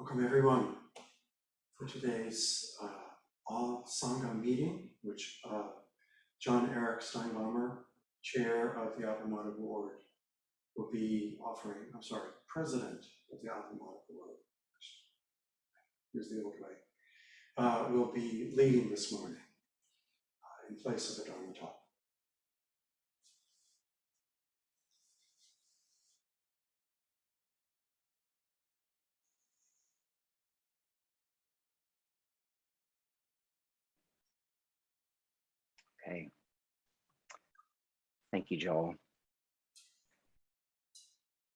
Welcome everyone for today's All Sangha meeting, which John Eric Steinbommer, Chair of the Appamada Board, will be offering, President of the Appamada Board, here's the old way, will be leading this morning in place of the Dharma talk. Okay. Thank you, Joel.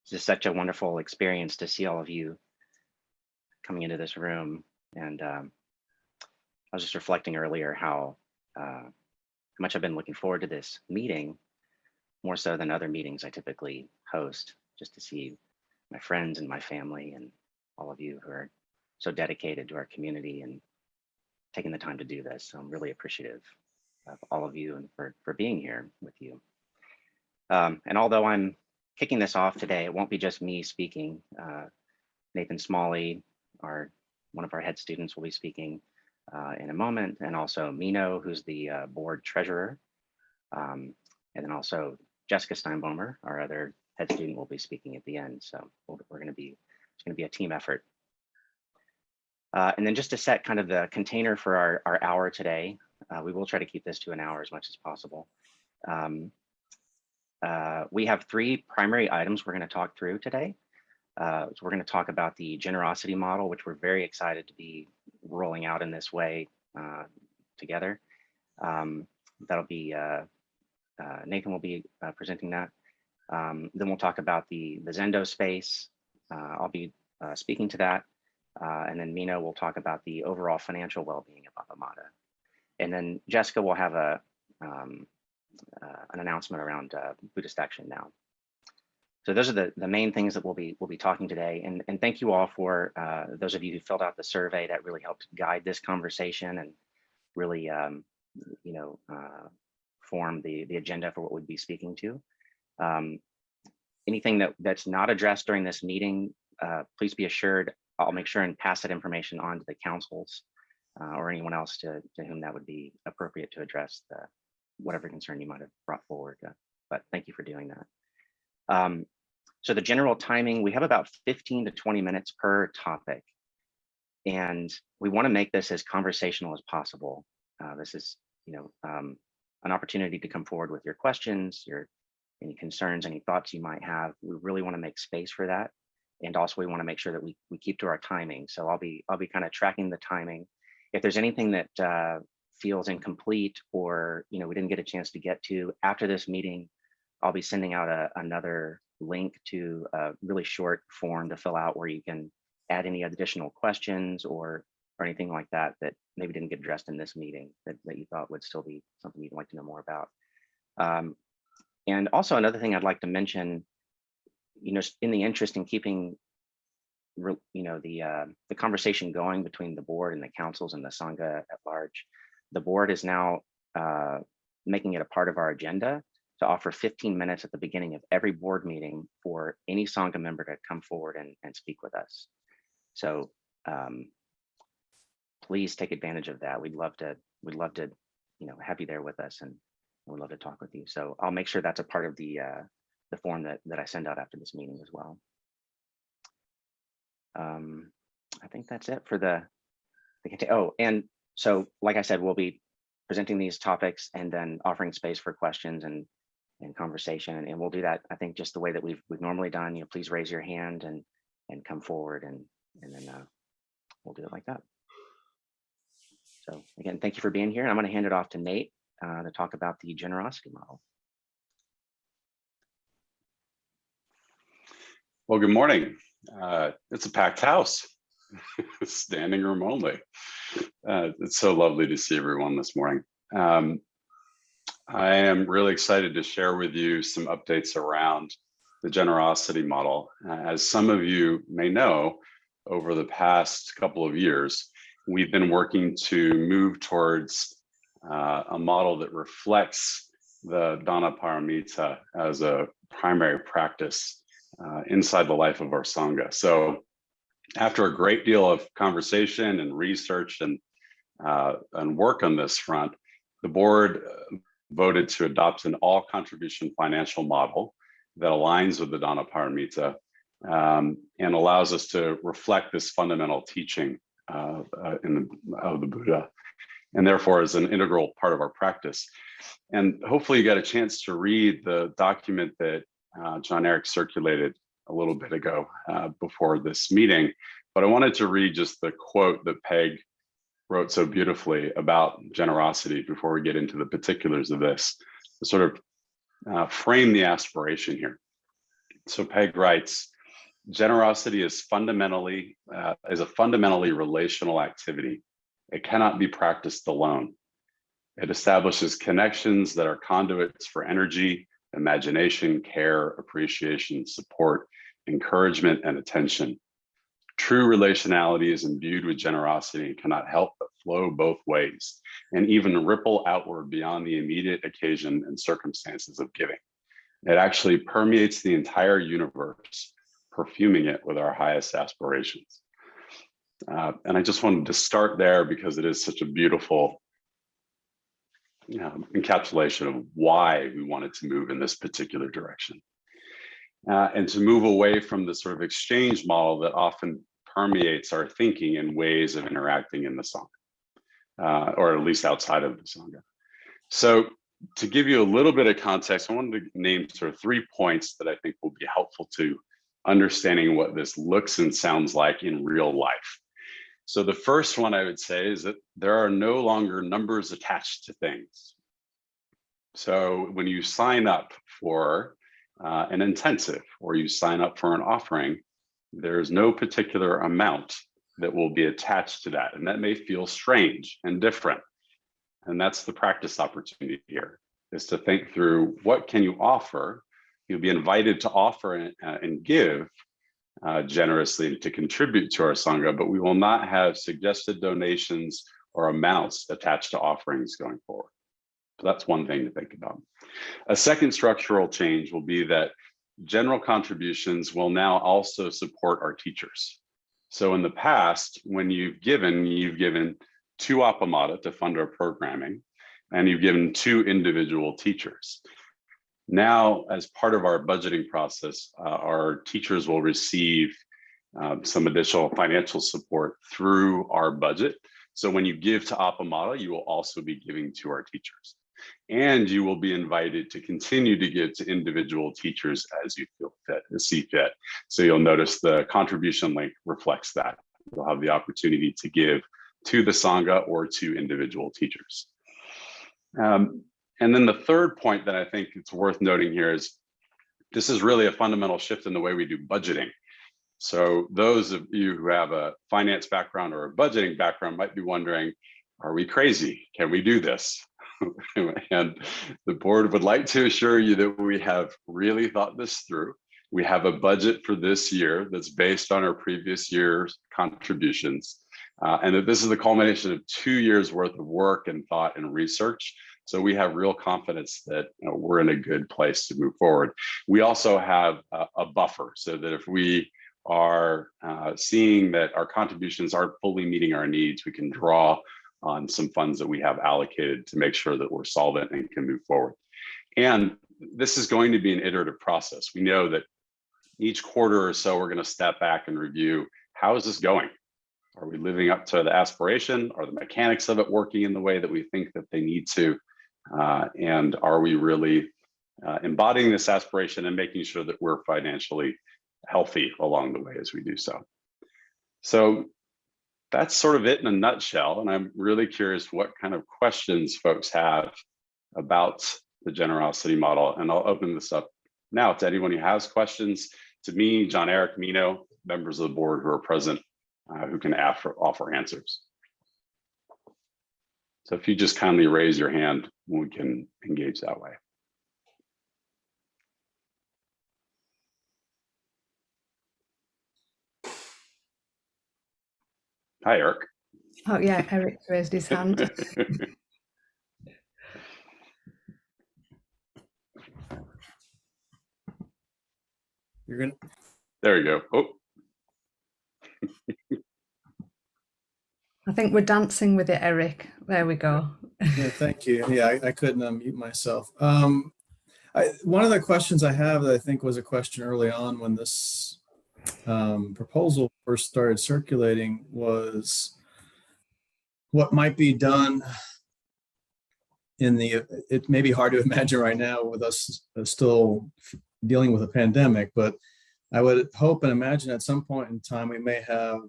It's just such a wonderful experience to see all of you coming into this room. And I was just reflecting earlier how much I've been looking forward to this meeting, more so than other meetings I typically host, just to see my friends and my family and all of you who are so dedicated to our community and taking the time to do this. So I'm really appreciative of all of you and for being here with you. And although I'm kicking this off today, it won't be just me speaking. Nathan Smalley, one of our head students, will be speaking in a moment, and also Mino, who's the board treasurer, and then also Jessica Steinbommer, our other head student, will be speaking at the end. So it's going to be a team effort. And then just to set kind of the container for our hour today, we will try to keep this to an hour as much as possible. We have three primary items we're going to talk through today. So we're going to talk about the generosity model, which we're very excited to be rolling out in this way together. That'll be, Nathan will be presenting that. Then we'll talk about the Zendo space. I'll be speaking to that. And then Mino will talk about the overall financial well-being of Appamada. And then Jessica will have an announcement around Buddhist Action now. So those are the main things that we'll be talking today. And thank you all for those of you who filled out the survey. That really helped guide this conversation and really form the agenda for what we'd be speaking to. Anything that's not addressed during this meeting, please be assured I'll make sure and pass that information on to the councils or anyone else to whom that would be appropriate to address whatever concern you might have brought forward. But thank you for doing that. So the general timing, we have about 15 to 20 minutes per topic. And we want to make this as conversational as possible. This is, an opportunity to come forward with your questions, any concerns, any thoughts you might have. We really want to make space for that. And also we want to make sure that we keep to our timing. So I'll be kind of tracking the timing. If there's anything that feels incomplete or we didn't get a chance to get to after this meeting, I'll be sending out another link to a really short form to fill out where you can add any additional questions or anything like that maybe didn't get addressed in this meeting that you thought would still be something you'd like to know more about. And also another thing I'd like to mention, in the interest in keeping the conversation going between the board and the councils and the Sangha at large, the board is now making it a part of our agenda to offer 15 minutes at the beginning of every board meeting for any Sangha member to come forward and speak with us. So please take advantage of that. We'd love to have you there with us, and we'd love to talk with you. So I'll make sure that's a part of the form that I send out after this meeting as well. I think that's it for and so like I said, we'll be presenting these topics and then offering space for questions and conversation, and we'll do that, I think, just the way that we've normally done. Please raise your hand and come forward, and then we'll do it like that. So again, thank you for being here, and I'm going to hand it off to Nate to talk about the generosity model. Well, good morning. It's a packed house, standing room only. It's so lovely to see everyone this morning. I am really excited to share with you some updates around the generosity model. As some of you may know, over the past couple of years, we've been working to move towards a model that reflects the Dana Paramita as a primary practice inside the life of our Sangha. So After a great deal of conversation and research and work on this front, the board voted to adopt an all contribution financial model that aligns with the Dana Paramita and allows us to reflect this fundamental teaching of the Buddha, and therefore is an integral part of our practice. And hopefully you got a chance to read the document that John Eric circulated a little bit ago before this meeting, but I wanted to read just the quote that Peg wrote so beautifully about generosity before we get into the particulars of this, to sort of frame the aspiration here. So Peg writes, generosity is a fundamentally relational activity. It cannot be practiced alone. It establishes connections that are conduits for energy, imagination, care, appreciation, support, encouragement, and attention. True relationality is imbued with generosity and cannot help but flow both ways, and even ripple outward beyond the immediate occasion and circumstances of giving. It actually permeates the entire universe, perfuming it with our highest aspirations. And I just wanted to start there because it is such a beautiful encapsulation of why we wanted to move in this particular direction. And to move away from the sort of exchange model that often permeates our thinking and ways of interacting in the Sangha, or at least outside of the Sangha. So to give you a little bit of context, I wanted to name sort of 3 points that I think will be helpful to understanding what this looks and sounds like in real life. So the first one I would say is that there are no longer numbers attached to things. So when you sign up for an intensive or you sign up for an offering, there's no particular amount that will be attached to that. And that may feel strange and different. And that's the practice opportunity here, is to think through what can you offer. You'll be invited to offer and give generously to contribute to our Sangha, but we will not have suggested donations or amounts attached to offerings going forward. So that's one thing to think about. A second structural change will be that general contributions will now also support our teachers. So in the past, when you've given 2 Appamada to fund our programming, and you've given 2 individual teachers. Now, as part of our budgeting process, our teachers will receive some additional financial support through our budget. So when you give to Appamada, you will also be giving to our teachers. And you will be invited to continue to give to individual teachers as you see fit. So you'll notice the contribution link reflects that. You'll have the opportunity to give to the Sangha or to individual teachers. And then the third point that I think it's worth noting here is this is really a fundamental shift in the way we do budgeting. So those of you who have a finance background or a budgeting background might be wondering, are we crazy? Can we do this? And the board would like to assure you that we have really thought this through. We have a budget for this year that's based on our previous year's contributions, and that this is the culmination of 2 years worth of work and thought and research. So we have real confidence that we're in a good place to move forward. We also have a buffer so that if we are seeing that our contributions aren't fully meeting our needs, we can draw on some funds that we have allocated to make sure that we're solvent and can move forward. And this is going to be an iterative process. We know that each quarter or so, we're going to step back and review, how is this going? Are we living up to the aspiration? Are the mechanics of it working in the way that we think that they need to? And are we really embodying this aspiration and making sure that we're financially healthy along the way as we do so? So that's sort of it in a nutshell. And I'm really curious what kind of questions folks have about the generosity model. And I'll open this up now to anyone who has questions, to me, John Eric, Mino, members of the board who are present, who can offer answers. So if you just kindly raise your hand, we can engage that way. Hi, Eric. Oh yeah, Eric raised his hand. You're gonna. There you go. Oh. I think we're dancing with it, Eric. There we go. Yeah, thank you. Yeah, I couldn't unmute myself. One of the questions I have that I think was a question early on when this proposal first started circulating was what might be done it may be hard to imagine right now with us still dealing with a pandemic, but I would hope and imagine at some point in time we may have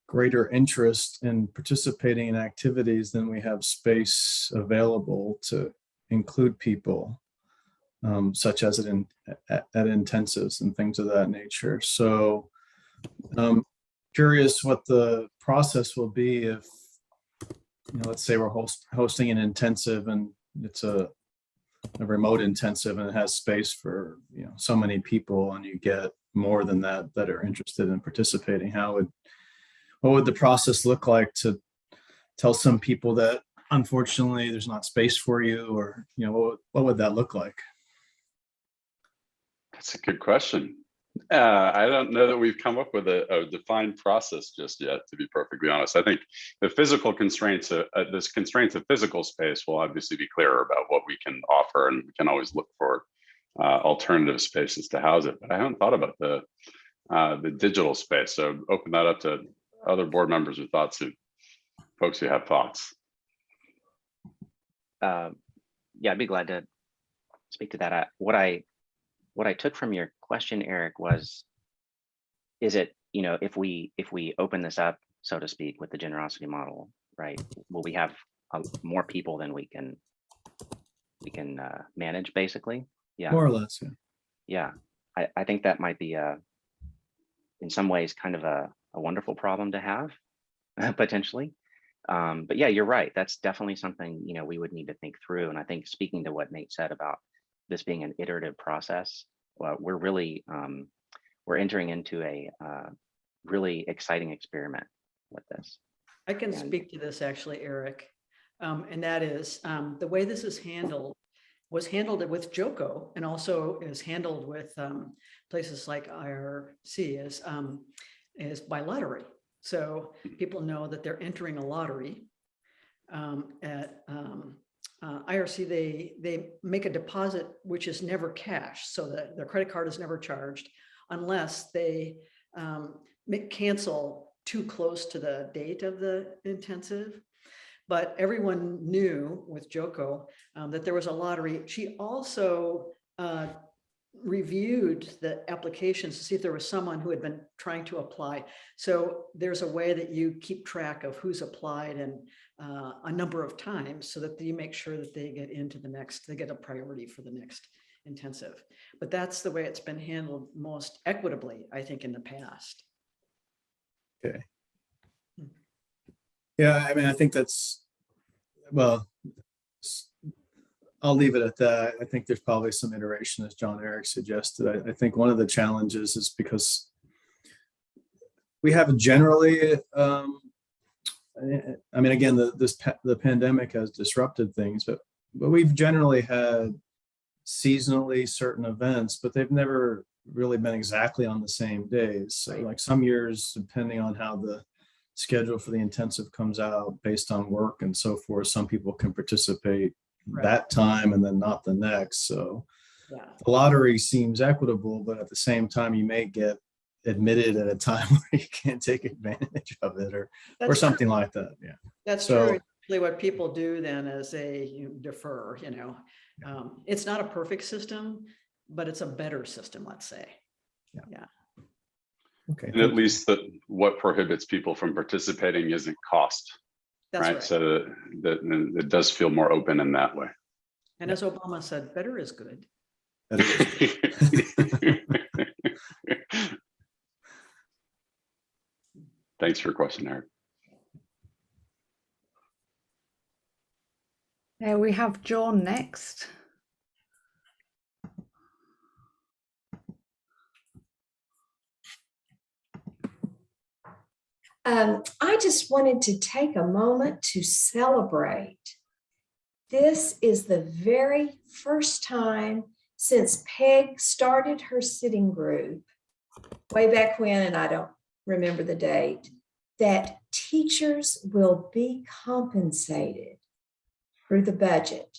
greater interest in participating in activities than we have space available to include people, such as at intensives and things of that nature. So curious what the process will be if, let's say we're hosting an intensive and it's a remote intensive and it has space for, so many people, and you get more than that are interested in participating. What would the process look like to tell some people that unfortunately there's not space for you, or, what would that look like? That's a good question. I don't know that we've come up with a defined process just yet, to be perfectly honest. I think the physical constraints, this constraints of physical space will obviously be clearer about what we can offer, and we can always look for alternative spaces to house it. But I haven't thought about the digital space. So open that up to other board members with thoughts, folks who have thoughts. Yeah, I'd be glad to speak to that. What I took from your question, Eric, was, is it, if we open this up, so to speak, with the generosity model, right, will we have more people than we can manage, basically? Yeah, More or less, yeah. I think that might be in some ways kind of a wonderful problem to have, potentially. But yeah, you're right. That's definitely something, we would need to think through. And I think, speaking to what Nate said about this being an iterative process, we're really we're entering into a really exciting experiment with this. I can speak to this actually, Eric, and that is the way this is handled was handled with JOCO, and also is handled with places like IRC is by lottery. So people know that they're entering a lottery. At IRC, they make a deposit which is never cash, so that their credit card is never charged unless they cancel too close to the date of the intensive. But everyone knew with JOCO that there was a lottery. She also reviewed the applications to see if there was someone who had been trying to apply. So there's a way that you keep track of who's applied and a number of times, so that you make sure that they get into the next, they get a priority for the next intensive. But that's the way it's been handled most equitably, I think, in the past. Okay. Yeah, I mean, I think that's, well, I'll leave it at that. I think there's probably some iteration, as John Eric suggested. I think one of the challenges is because we have generally, I mean, again, the pandemic has disrupted things, but we've generally had seasonally certain events, but they've never really been exactly on the same days. So like some years, depending on how the schedule for the intensive comes out based on work and so forth, some people can participate that time and then not the next. So the lottery seems equitable, but at the same time, you may get admitted at a time where you can't take advantage of it, or something like that. Yeah, that's true. Actually, what people do then is they defer. It's not a perfect system, but it's a better system, let's say. Yeah. Okay. And at least what prohibits people from participating isn't cost. That's right. So that it does feel more open in that way. And as Obama said, better is good. Thanks for your question, Eric. We have John next. I just wanted to take a moment to celebrate. This is the very first time since Peg started her sitting group way back when, and I don't remember the date, that teachers will be compensated through the budget.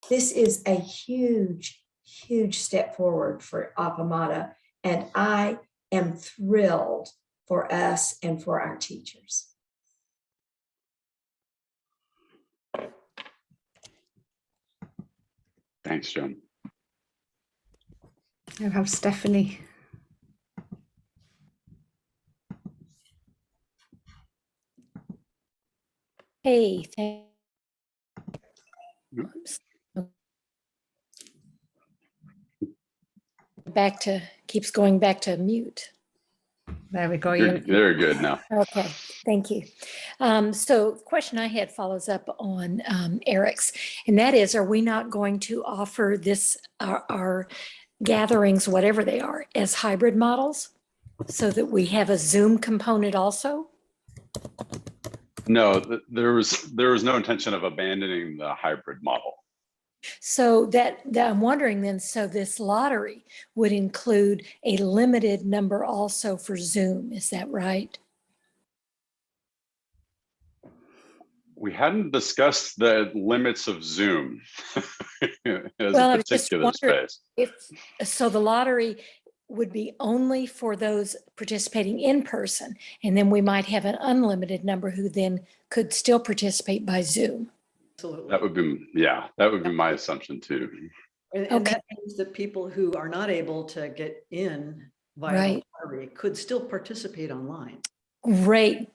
This is a huge, huge step forward for Appamada, and I am thrilled for us and for our teachers. Thanks, Joan. I'll have Stephanie. Hey, thanks. Keeps going back to mute. There we go. You're good now. Okay, thank you. So the question I had follows up on Eric's, and that is, are we not going to offer this, our gatherings, whatever they are, as hybrid models so that we have a Zoom component also? No, there was no intention of abandoning the hybrid model. So that I'm wondering then, so this lottery would include a limited number also for Zoom, is that right? We hadn't discussed the limits of Zoom as Well, a I was just particular wondering space. So the lottery would be only for those participating in person, and then we might have an unlimited number who then could still participate by Zoom. Absolutely. That would be my assumption too. And Okay. that means that people who are not able to get in via Right. the lottery could still participate online. Great.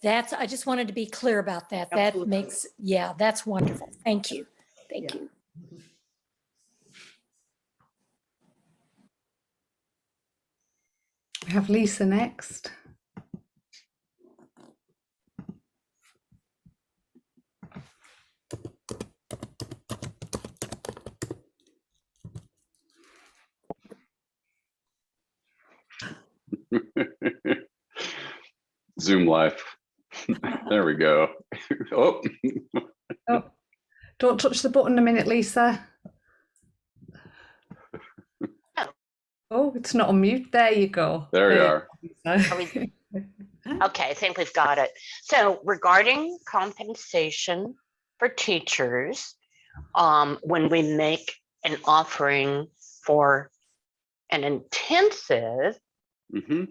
I just wanted to be clear about that. Absolutely. That makes, yeah, that's wonderful. Thank you. Thank Yeah. you. We have Lisa next. Zoom life. There we go. Oh, Oh, don't touch the button a minute, Lisa. Oh, it's not on mute. There you go. there you are. Okay, I think we've got it. So regarding compensation for teachers, when we make an offering for an intensive,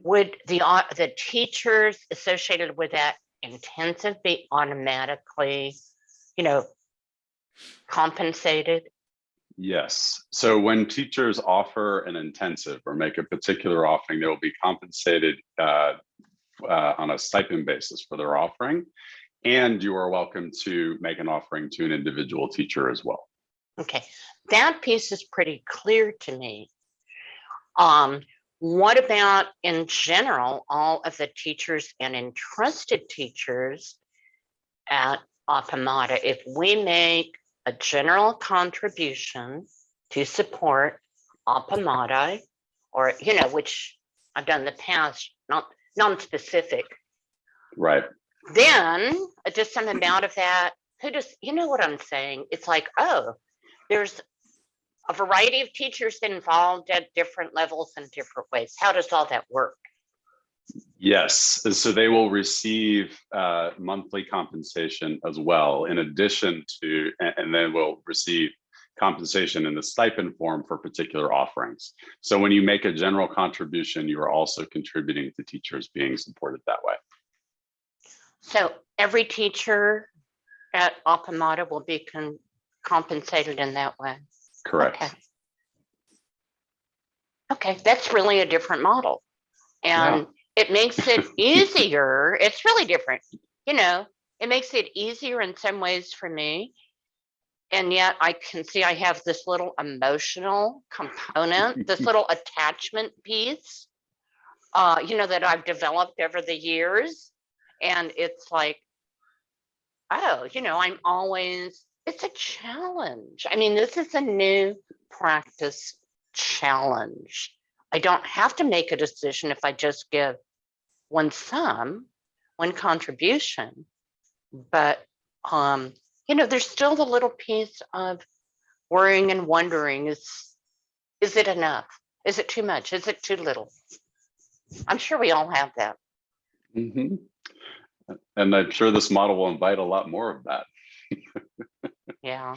would the teachers associated with that intensive be automatically, compensated? Yes. So when teachers offer an intensive or make a particular offering, they will be compensated on a stipend basis for their offering. And you are welcome to make an offering to an individual teacher as well. Okay, that piece is pretty clear to me. What about in general, all of the teachers and entrusted teachers at Appamada? If we make a general contribution to support Appamada, or, which I've done in the past, not non-specific, Right. then just some amount of that, you know what I'm saying? It's like, oh, there's a variety of teachers involved at different levels in different ways. How does all that work? Yes. So they will receive monthly compensation as well, in addition to, and then will receive compensation in the stipend form for particular offerings. So when you make a general contribution, you are also contributing to teachers being supported that way. So every teacher at Appamada will be compensated in that way? Correct. Okay, that's really a different model. And it makes it easier. It's really different. It makes it easier in some ways for me. And yet I can see I have this little emotional component, this little attachment piece, that I've developed over the years. And it's like, oh, it's a challenge. I mean, this is a new practice challenge. I don't have to make a decision if I just give one contribution, but there's still the little piece of worrying and wondering, is it enough? Is it too much? Is it too little? I'm sure we all have that. Mhm. And I'm sure this model will invite a lot more of that. Yeah.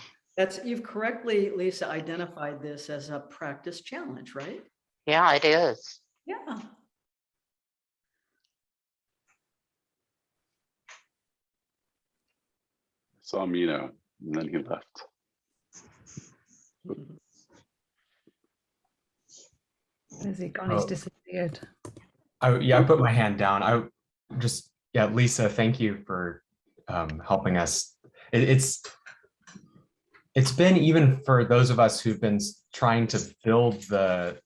You've correctly, Lisa, identified this as a practice challenge, right? Yeah, it is. Yeah. Saw Mino, and then he left. Has he gone? He's Oh. disappeared. I put my hand down. Lisa, thank you for helping us. It's been, even for those of us who've been trying to build the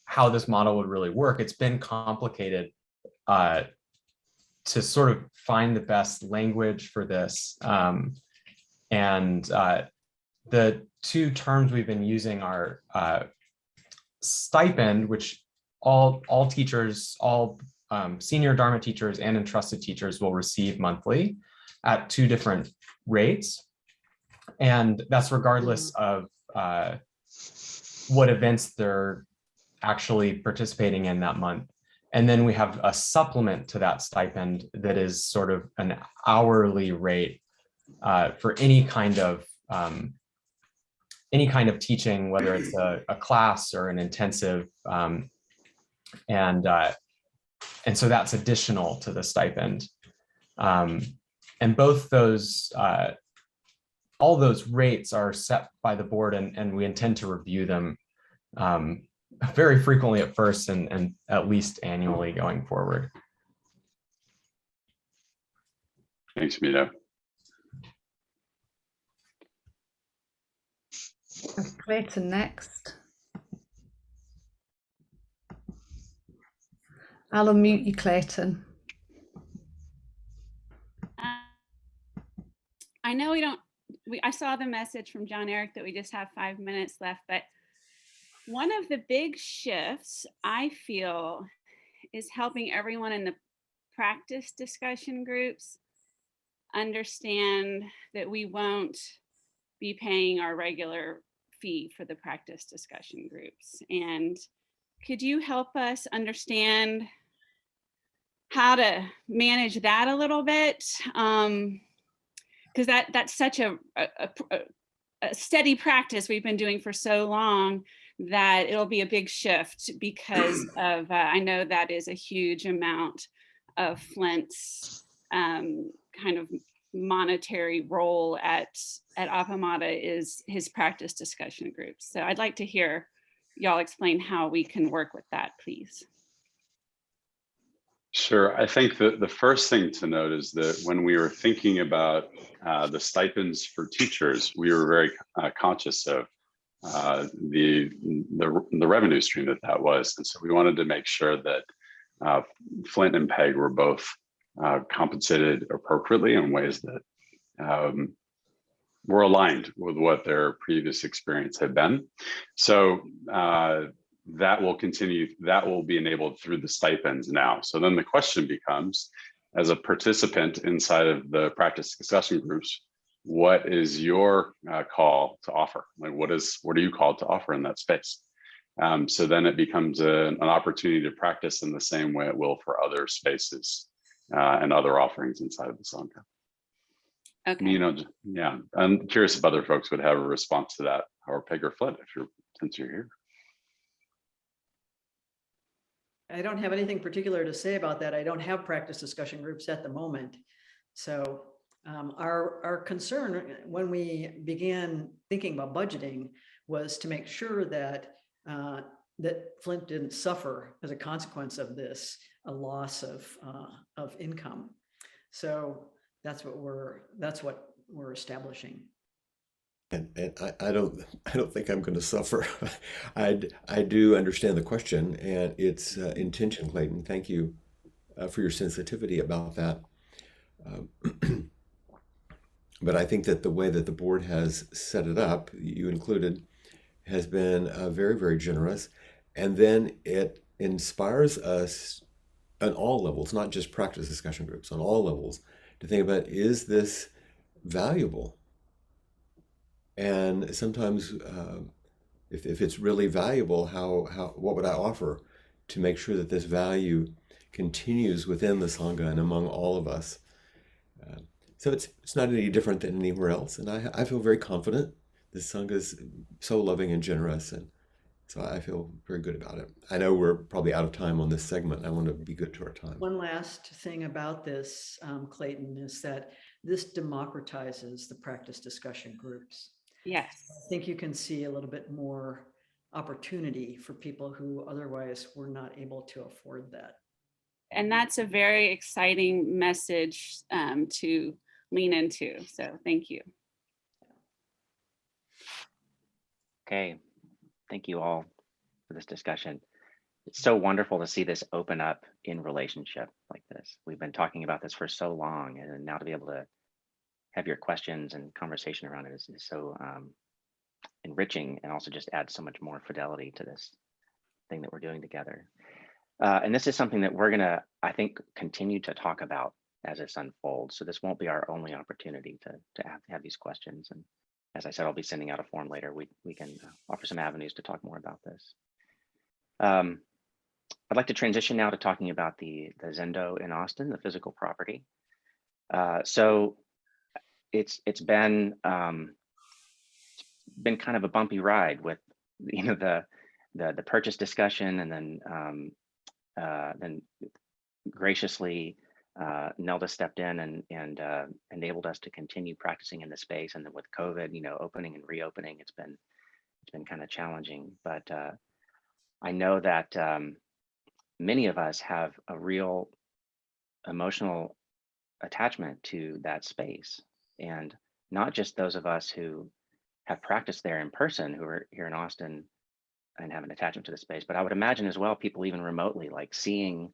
how this model would really work, it's been complicated to sort of find the best language for this. The two terms we've been using are stipend, which all teachers, all senior Dharma teachers and entrusted teachers will receive monthly at 2 different rates. And that's regardless of what events they're actually participating in that month. And then we have a supplement to that stipend that is sort of an hourly rate for any kind of teaching, whether it's a class or an intensive, and so that's additional to the stipend. And both those, all those rates are set by the board, and we intend to review them very frequently at first and at least annually going forward. Thanks, Mino. Clayton next. I'll unmute you, Clayton. I know I saw the message from John Eric that we just have 5 minutes left, but one of the big shifts I feel is helping everyone in the practice discussion groups understand that we won't be paying our regular fee for the practice discussion groups. And could you help us understand how to manage that a little bit? Because that's such a steady practice we've been doing for so long that it'll be a big shift because of, I know that is a huge amount of Flint's kind of monetary role at Appamada is his practice discussion groups. So I'd like to hear y'all explain how we can work with that, please. Sure. I think that the first thing to note is that when we were thinking about the stipends for teachers, we were very conscious of the revenue stream that was. And so we wanted to make sure that Flint and Peg were both compensated appropriately in ways that were aligned with what their previous experience had been. So that will continue, that will be enabled through the stipends now. So then the question becomes, as a participant inside of the practice discussion groups, what is your call to offer? Like what are you called to offer in that space? So then it becomes an opportunity to practice in the same way it will for other spaces and other offerings inside of the Sangha. Okay. Yeah, I'm curious if other folks would have a response to that, or Peg or Flint, since you're here. I don't have anything particular to say about that. I don't have practice discussion groups at the moment. So our concern when we began thinking about budgeting was to make sure that that Flint didn't suffer as a consequence of this, a loss of income. So that's what we're establishing. And I don't think I'm going to suffer. I do understand the question and its intention, Clayton. Thank you for your sensitivity about that. But I think that the way that the board has set it up, you included, has been very, very generous. And then it inspires us on all levels, not just practice discussion groups, on all levels, to think about, is this valuable? And sometimes if it's really valuable, what would I offer to make sure that this value continues within the Sangha and among all of us. So it's not any different than anywhere else. And I feel very confident. The Sangha is so loving and generous. And so I feel very good about it. I know we're probably out of time on this segment. I want to be good to our time. One last thing about this, Clayton, is that this democratizes the practice discussion groups. Yes. I think you can see a little bit more opportunity for people who otherwise were not able to afford that. And that's a very exciting message to lean into. So thank you. Okay, thank you all for this discussion. It's so wonderful to see this open up in relationship like this. We've been talking about this for so long, and now to be able to have your questions and conversation around it is so enriching, and also just adds so much more fidelity to this thing that we're doing together. And this is something that we're gonna, I think, continue to talk about as this unfolds. So this won't be our only opportunity to have these questions. And as I said, I'll be sending out a form later. We can offer some avenues to talk more about this. I'd like to transition now to talking about the Zendo in Austin, the physical property. So it's been kind of a bumpy ride with the purchase discussion, and then graciously Nelda stepped in and enabled us to continue practicing in the space. And then with COVID, opening and reopening, it's been kind of challenging. But I know that many of us have a real emotional attachment to that space, and not just those of us who have practiced there in person, who are here in Austin and have an attachment to the space, but I would imagine as well people even remotely, like seeing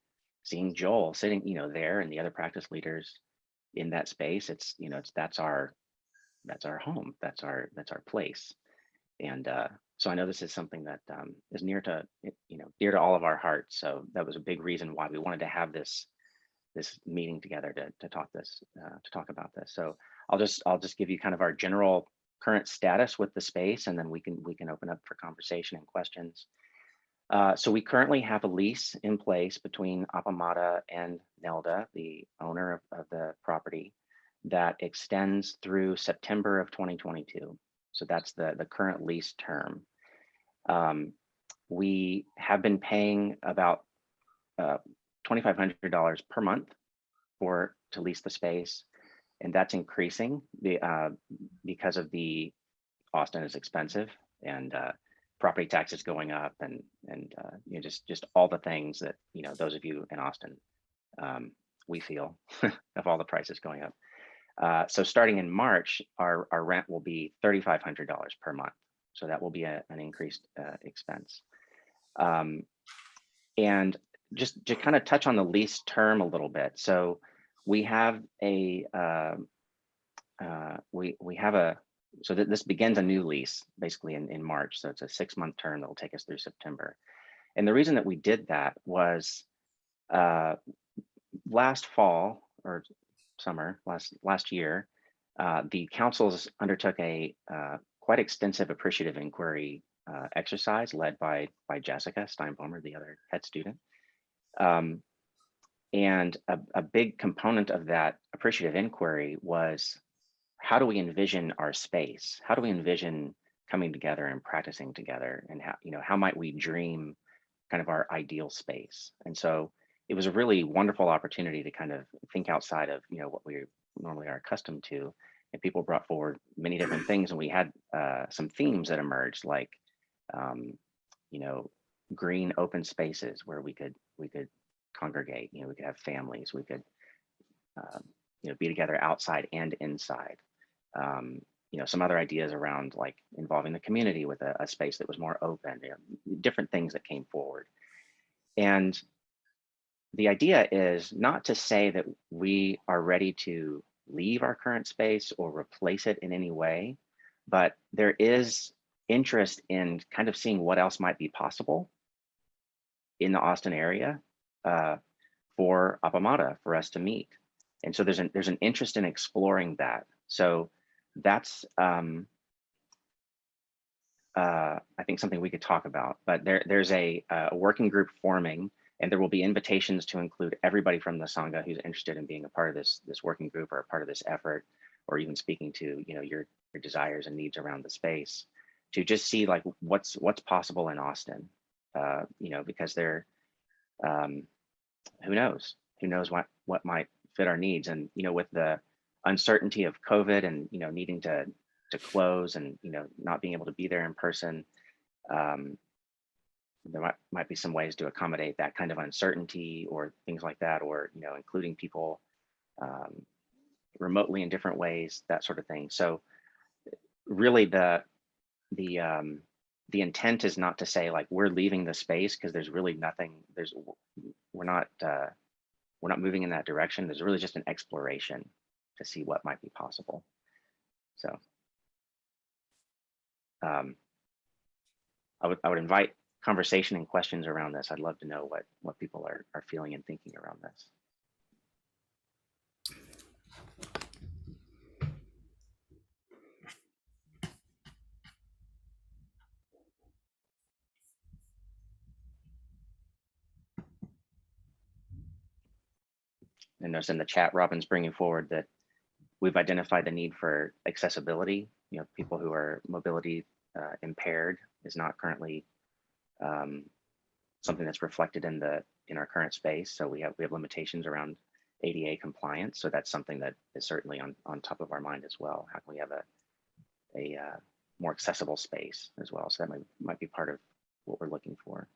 Joel sitting there, and the other practice leaders in that space. It's that's our home, that's our place. And so I know this is something that is near to dear to all of our hearts. So that was a big reason why we wanted to have this meeting together to talk about this. So I'll just give you kind of our general current status with the space, and then we can open up for conversation and questions. So we currently have a lease in place between Appamada and Nelda, the owner of the property, that extends through September of 2022. So that's the current lease term. We have been paying about $2,500 per month to lease the space, and that's increasing because of Austin is expensive, and property taxes going up, and just all the things that those of you in Austin we feel of all the prices going up. So starting in March, our rent will be $3,500 per month. So that will be an increased expense. And just to kind of touch on the lease term a little bit. So we have so that this begins a new lease basically in March. So it's a 6-month term that will take us through September. And the reason that we did that was last fall or summer, last year, the councils undertook a quite extensive appreciative inquiry exercise led by Jessica Steinbommer, the other head student. And a big component of that appreciative inquiry was, how do we envision our space? How do we envision coming together and practicing together? And how might we dream kind of our ideal space? And so it was a really wonderful opportunity to kind of think outside of what we normally are accustomed to. And people brought forward many different things, and we had some themes that emerged, like green open spaces where we could congregate. We could have families. We could be together outside and inside. Some other ideas around like involving the community with a space that was more open. Different things that came forward. And the idea is not to say that we are ready to leave our current space or replace it in any way, but there is interest in kind of seeing what else might be possible in the Austin area for Appamada, for us to meet. And so there's an interest in exploring that. So that's I think something we could talk about. But there's a working group forming, And there will be invitations to include everybody from the Sangha who's interested in being a part of this working group or a part of this effort, or even speaking to, you know, your desires and needs around the space, to just see like what's possible in Austin, you know, because there, who knows what might fit our needs. And, you know, with the uncertainty of COVID and, you know, needing to close and, you know, not being able to be there in person, there might be some ways to accommodate that kind of uncertainty or things like that, or, you know, including people remotely in different ways, that sort of thing. So really the intent is not to say like we're leaving the space, because there's really nothing, we're not moving in that direction. There's really just an exploration to see what might be possible. So I would invite conversation and questions around this. I'd love to know what people are feeling and thinking around this. And notice in the chat, Robin's bringing forward that we've identified the need for accessibility. You know, people who are mobility impaired is not currently something that's reflected in our current space. So we have limitations around ADA compliance. So that's something that is certainly on top of our mind as well. How can we have a more accessible space as well? So that might be part of what we're looking for.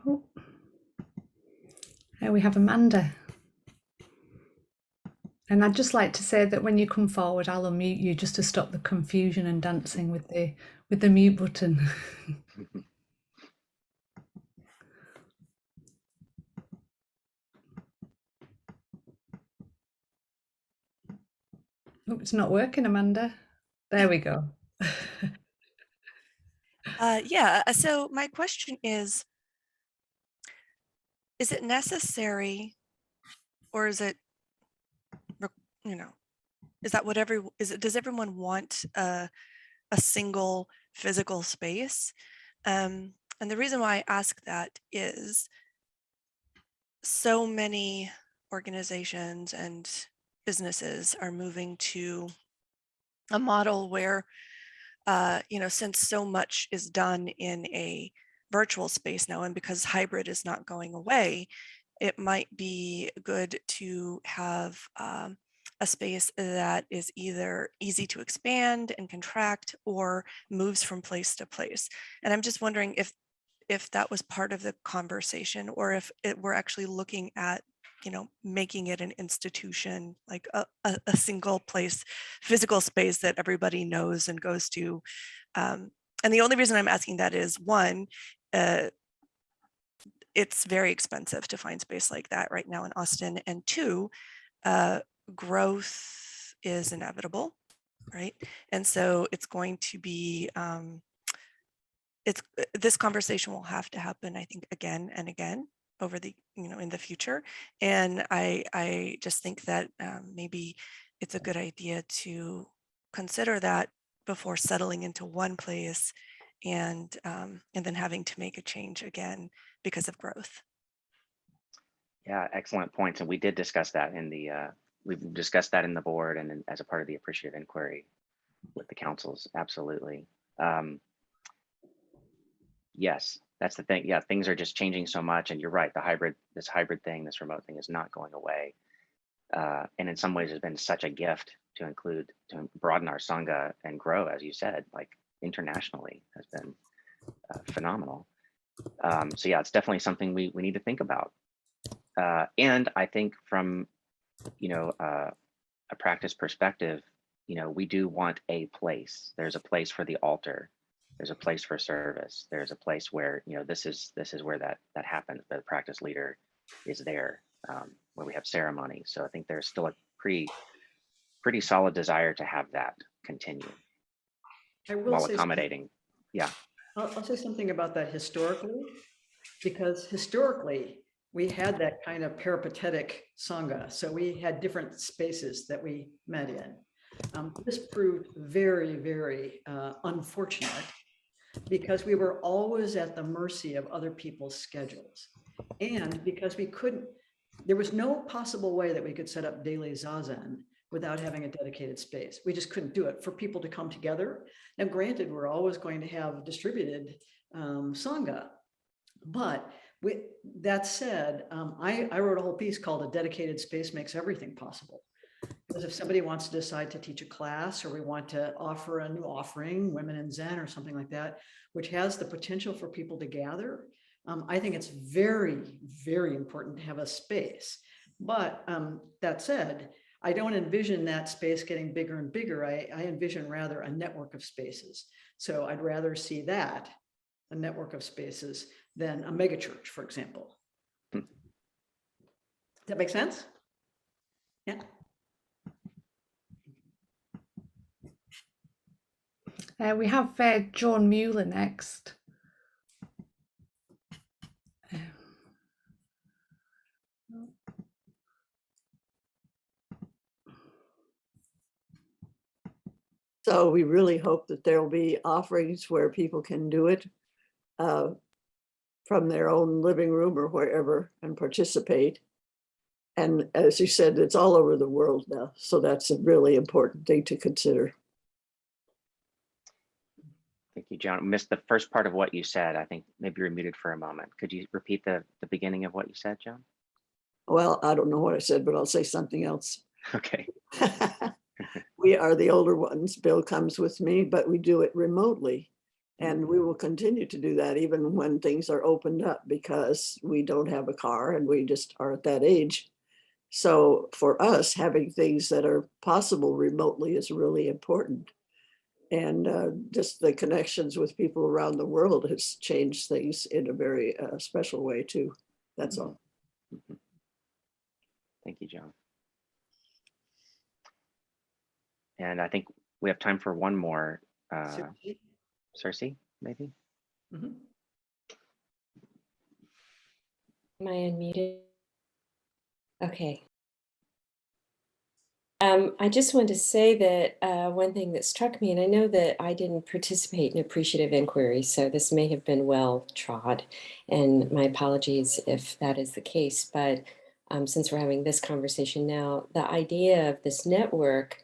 Oh. There we have Amanda. And I'd just like to say that when you come forward, I'll unmute you just to stop the confusion and dancing with the mute button. Oh, it's not working, Amanda. There we go. Yeah, so my question is it necessary, or is it, you know, is that whatever, does everyone want a single physical space? And the reason why I ask that is so many organizations and businesses are moving to a model where, you know, since so much is done in a virtual space now, and because hybrid is not going away, it might be good to have a space that is either easy to expand and contract or moves from place to place. And I'm just wondering if that was part of the conversation, or if we're actually looking at, you know, making it an institution, like a single place, physical space that everybody knows and goes to. And the only reason I'm asking that is, one, it's very expensive to find space like that right now in Austin. And two, growth is inevitable, right? And so it's going to be, this conversation will have to happen, I think, again and again over the, you know, in the future. And I just think that maybe it's a good idea to consider that before settling into one place and then having to make a change again because of growth. Yeah, excellent points. And we did discuss that in the, we've discussed that in the board and as a part of the appreciative inquiry with the councils. Absolutely. Yes, that's the thing. Yeah, things are just changing so much. And you're right, this hybrid thing, this remote thing is not going away. And in some ways it's been such a gift to broaden our Sangha and grow, as you said, like internationally has been phenomenal. So yeah, it's definitely something we need to think about. And I think from, you know, a practice perspective, you know, we do want a place. There's a place for the altar. There's a place for service. There's a place where, you know, this is where that happens. The practice leader is there, where we have ceremony. So I think there's still a pretty pretty solid desire to have that continue I will while say something. accommodating. Yeah. I'll say something about that historically, because historically we had that kind of peripatetic Sangha. So we had different spaces that we met in. This proved very, very unfortunate because we were always at the mercy of other people's schedules. And because we couldn't, there was no possible way that we could set up daily zazen without having a dedicated space. We just couldn't do it for people to come together. Now, granted, we're always going to have distributed Sangha, but that said, I wrote a whole piece called "A Dedicated Space Makes Everything Possible." Because if somebody wants to decide to teach a class, or we want to offer a new offering, Women in Zen or something like that, which has the potential for people to gather, I think it's very, very important to have a space. But that said, I don't envision that space getting bigger and bigger. I envision rather a network of spaces. So I'd rather see that, a network of spaces, than a megachurch, for example. Does that make sense? Yeah. We have John Mueller next. So we really hope that there will be offerings where people can do it from their own living room or wherever and participate. And as you said, it's all over the world now. So that's a really important thing to consider. Thank you, John. Missed the first part of what you said. I think maybe you're muted for a moment. Could you repeat the beginning of what you said, John? Well, I don't know what I said, but I'll say something else. Okay. We are the older ones. Bill comes with me, but we do it remotely. And we will continue to do that even when things are opened up, because we don't have a car and we just are at that age. So for us, having things that are possible remotely is really important. And just the connections with people around the world has changed things in a very special way too. That's all. Thank you, John. And I think we have time for one more. Cersei, maybe? Mm-hmm. Am I unmuted? Okay. I just wanted to say that one thing that struck me, and I know that I didn't participate in appreciative inquiry, so this may have been well trod, and my apologies if that is the case, but since we're having this conversation now, the idea of this network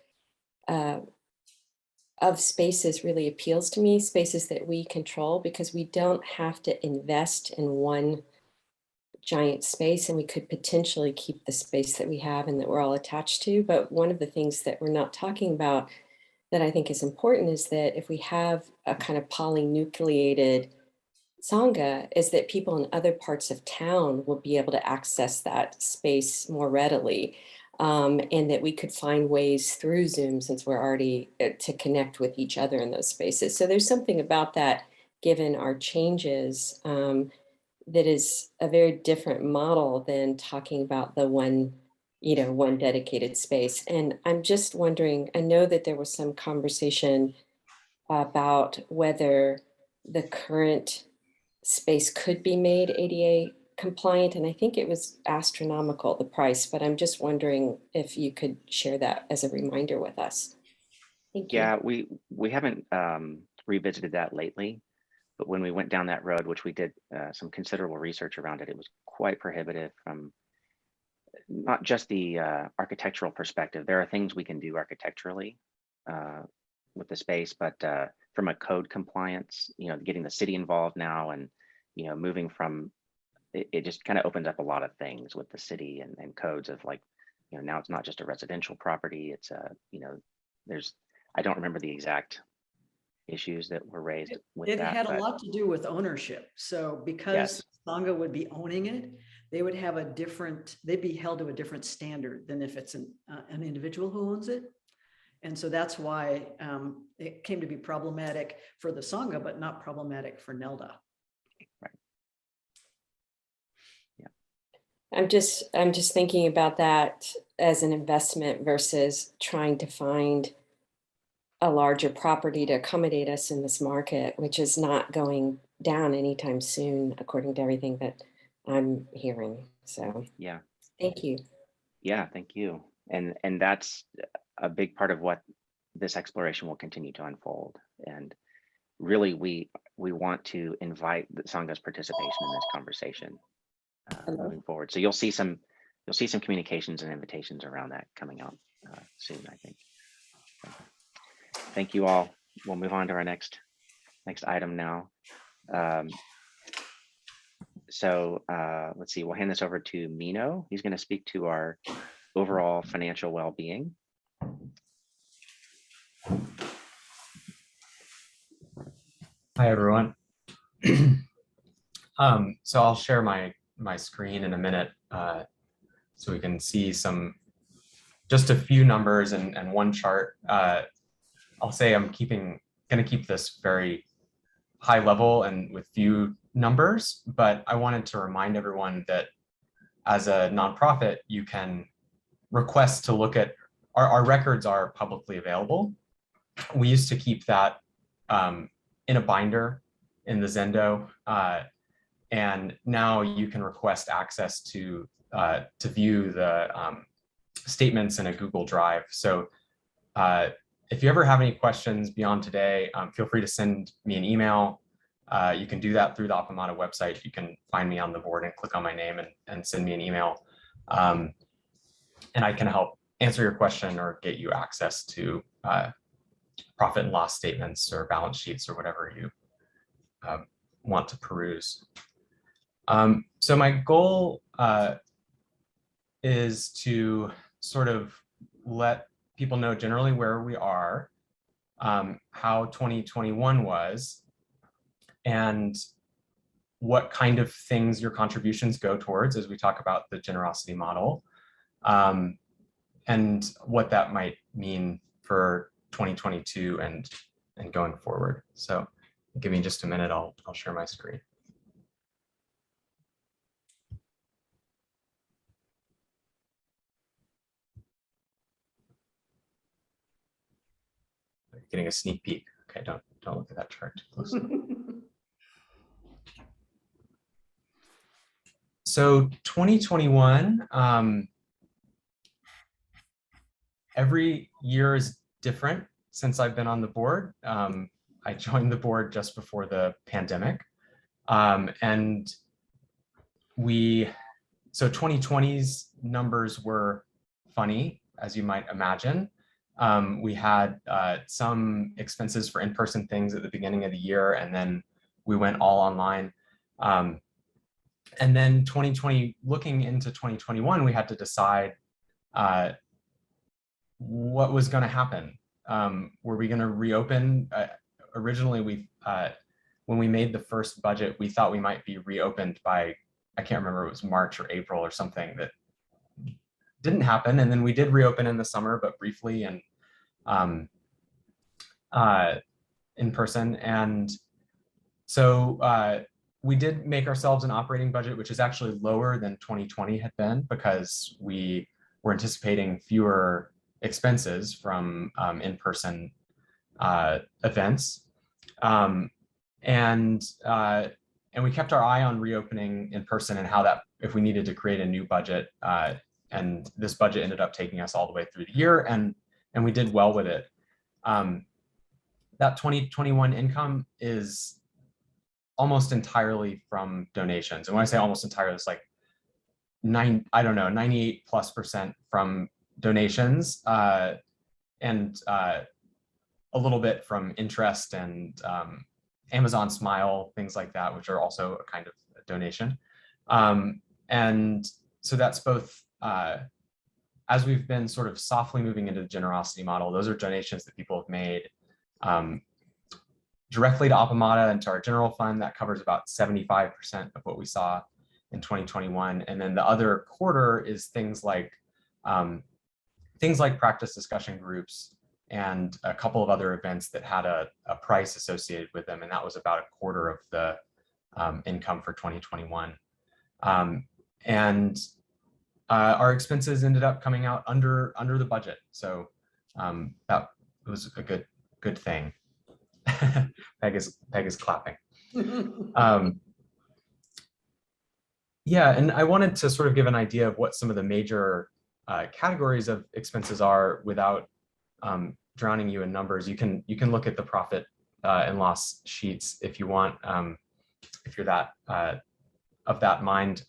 of spaces really appeals to me, spaces that we control, because we don't have to invest in one giant space, and we could potentially keep the space that we have and that we're all attached to. But one of the things that we're not talking about that I think is important is that if we have a kind of polynucleated Sangha, is that people in other parts of town will be able to access that space more readily. And that we could find ways through Zoom, since we're already to connect with each other in those spaces. So there's something about that, given our changes, that is a very different model than talking about the one dedicated space. And I'm just wondering, I know that there was some conversation about whether the current space could be made ADA compliant, and I think it was astronomical, the price, but I'm just wondering if you could share that as a reminder with us. Thank you. Yeah, we haven't revisited that lately, but when we went down that road, which we did some considerable research around it, it was quite prohibitive from not just the architectural perspective. There are things we can do architecturally with the space, but from a code compliance, getting the city involved now, and moving from it just kind of opens up a lot of things with the city and codes of, like, now it's not just a residential property. It's I don't remember the exact issues that were raised with it that. Had a lot to do with ownership. So because Yes. Sangha would be owning it, they would have they'd be held to a different standard than if it's an individual who owns it. And so that's why it came to be problematic for the Sangha, but not problematic for Nelda. I'm just thinking about that as an investment versus trying to find a larger property to accommodate us in this market, which is not going down anytime soon, according to everything that I'm hearing. So Yeah. thank you. Yeah, thank you. And that's a big part of what this exploration will continue to unfold. And really, we want to invite the Sangha's participation in this conversation moving forward. So you'll see some communications and invitations around that coming out soon, I think. So, thank you all. We'll move on to our next item now. Let's see, we'll hand this over to Mino. He's going to speak to our overall financial well-being. Hi, everyone. So I'll share my screen in a minute so we can see just a few numbers and one chart. I'll say I'm going to keep this very high level and with few numbers, but I wanted to remind everyone that as a nonprofit, you can request to look at our records are publicly available. We used to keep that in a binder in the Zendo, and now you can request access to view the statements in a Google Drive. So if you ever have any questions beyond today, feel free to send me an email. You can do that through the Appamada website. You can find me on the board and click on my name and send me an email. And I can help answer your question or get you access to profit and loss statements or balance sheets or whatever you want to peruse. So my goal is to sort of let people know generally where we are, how 2021 was, and what kind of things your contributions go towards as we talk about the generosity model, and what that might mean for 2022 and going forward. So give me just a minute, I'll share my screen. Getting a sneak peek. Okay, don't look at that chart too closely. So 2021, every year is different since I've been on the board. I joined the board just before the pandemic. And so 2020's numbers were funny, as you might imagine. We had some expenses for in-person things at the beginning of the year, and then we went all online. And then 2020, looking into 2021, we had to decide what was going to happen. Were we going to reopen? Originally, when we made the first budget, we thought we might be reopened by, I can't remember, it was March or April or something. That didn't happen. And then we did reopen in the summer, but briefly and in person. And so we did make ourselves an operating budget, which is actually lower than 2020 had been, because we were anticipating fewer expenses from in-person events. And we kept our eye on reopening in person and how that, if we needed to create a new budget, and this budget ended up taking us all the way through the year, and we did well with it. That 2021 income is almost entirely from donations. And when I say almost entirely, it's like 98+% from donations, and a little bit from interest and Amazon Smile, things like that, which are also a kind of a donation. And so that's both, as we've been sort of softly moving into the generosity model, those are donations that people have made directly to Appamada and to our general fund. That covers about 75% of what we saw in 2021. And then the other quarter is things like practice discussion groups and a couple of other events that had a price associated with them. And that was about a quarter of the income for 2021. our expenses ended up coming out under the budget. So that was a good thing. Peg is clapping. Yeah, and I wanted to sort of give an idea of what some of the major categories of expenses are without drowning you in numbers. You can look at the profit and loss sheets if you want, if you're that of that mind.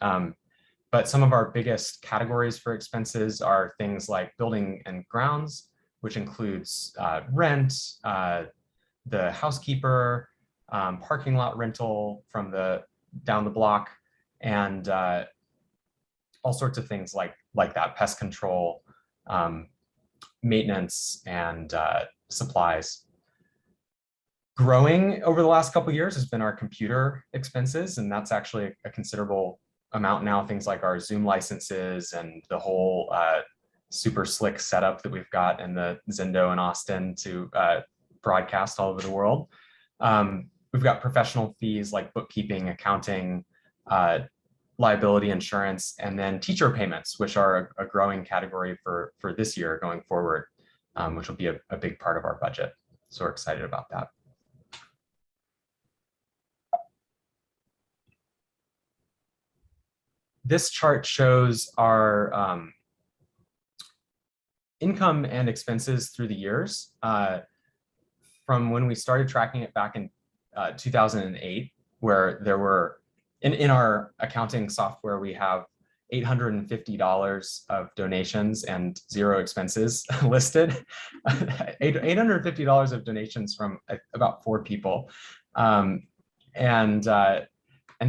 But some of our biggest categories for expenses are things like building and grounds, which includes rent, the housekeeper, parking lot rental from down the block, and all sorts of things like that, pest control, maintenance, and supplies. Growing over the last couple of years has been our computer expenses, and that's actually a considerable amount now. Things like our Zoom licenses and the whole super slick setup that we've got in the Zendo in Austin to broadcast all over the world. We've got professional fees like bookkeeping, accounting, liability insurance, and then teacher payments, which are a growing category for this year going forward, which will be a big part of our budget. So we're excited about that. This chart shows our income and expenses through the years. From when we started tracking it back in 2008, where there were, in our accounting software, we have $850 of donations and 0 expenses listed. $850 of donations from about 4 people. And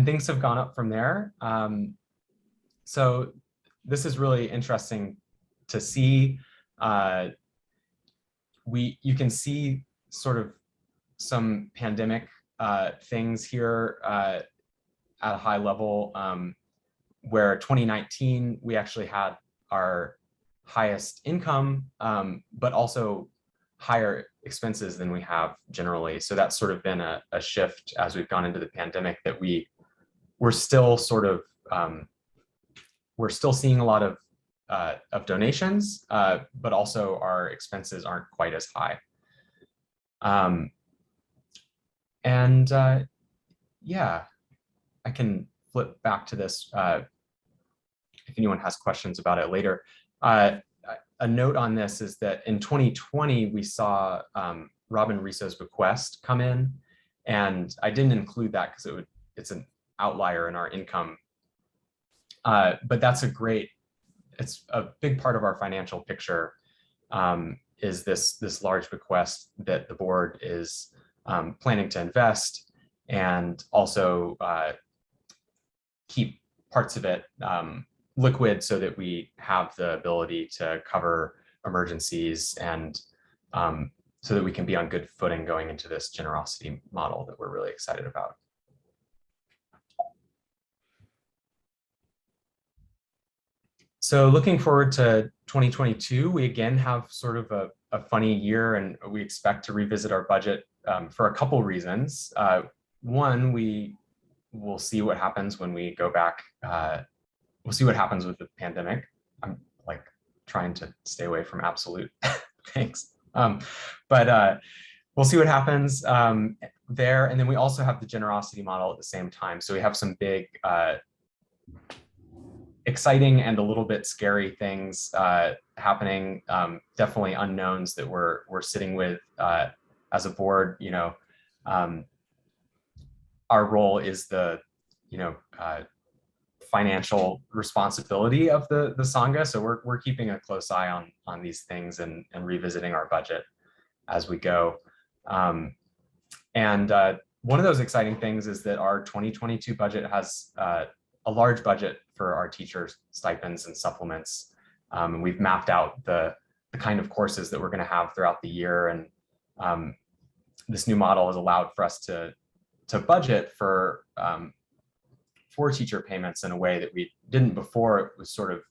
things have gone up from there. So this is really interesting to see. You can see sort of some pandemic things here at a high level, where 2019, we actually had our highest income, but also higher expenses than we have generally. So that's sort of been a shift as we've gone into the pandemic, that we're still sort of, we're still seeing a lot of donations, but also our expenses aren't quite as high. Yeah, I can flip back to this if anyone has questions about it later. A note on this is that in 2020, we saw Robin Risso's bequest come in, and I didn't include that because it's an outlier in our income. But that's it's a big part of our financial picture, is this large bequest that the board is planning to invest, and also keep parts of it liquid so that we have the ability to cover emergencies, and so that we can be on good footing going into this generosity model that we're really excited about. So looking forward to 2022, we again have sort of a funny year, and we expect to revisit our budget for a couple reasons. One, we will see what happens when we go back. We'll see what happens with the pandemic. I'm like trying to stay away from absolute things. But we'll see what happens there. And then we also have the generosity model at the same time. So we have some big, exciting and a little bit scary things happening. Definitely unknowns that we're sitting with as a board. You know, our role is the, financial responsibility of the Sangha. So we're keeping a close eye on these things and revisiting our budget as we go. One of those exciting things is that our 2022 budget has a large budget for our teachers' stipends and supplements. And we've mapped out the kind of courses that we're going to have throughout the year. And this new model has allowed for us to budget for teacher payments in a way that we didn't before. It was sort of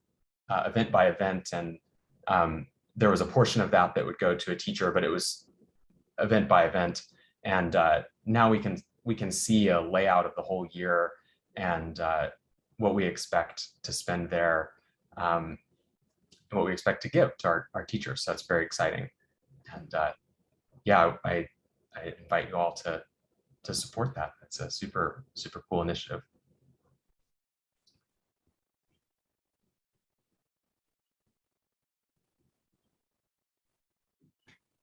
event by event, and there was a portion of that would go to a teacher, but it was event by event. And now we can see a layout of the whole year and what we expect to spend there. and what we expect to give to our teachers. So that's very exciting. And yeah, I invite you all to support that. It's a super, super cool initiative.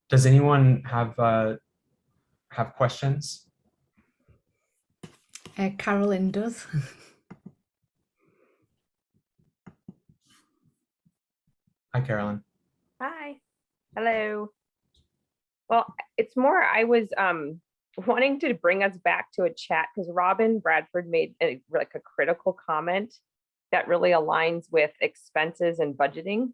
Does anyone have questions? Carolyn does. Hi, Carolyn. Hi. Hello. Well, it's more, I was wanting to bring us back to a chat because Robin Bradford made like a critical comment that really aligns with expenses and budgeting.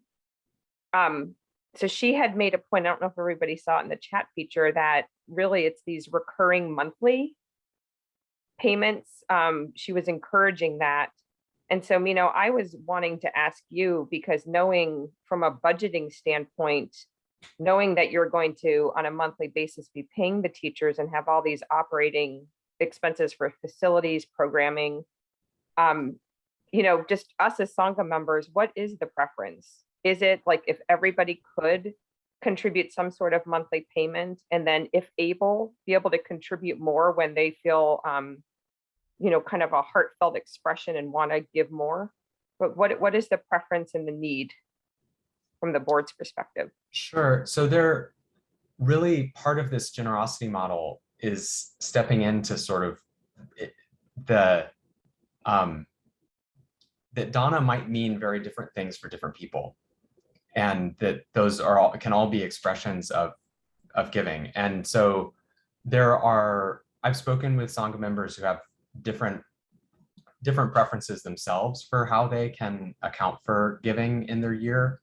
So she had made a point, I don't know if everybody saw it in the chat feature, that really it's these recurring monthly payments. She was encouraging that. And so, I was wanting to ask you, because knowing from a budgeting standpoint, knowing that you're going to, on a monthly basis, be paying the teachers and have all these operating expenses for facilities, programming, just us as Sangha members, what is the preference? Is it like if everybody could contribute some sort of monthly payment, and then if able, be able to contribute more when they feel, kind of a heartfelt expression and want to give more? But what is the preference and the need from the board's perspective? Sure. So they're really part of this generosity model is stepping into sort of that Dana might mean very different things for different people, and that those can all be expressions of giving. And so I've spoken with Sangha members who have different preferences themselves for how they can account for giving in their year.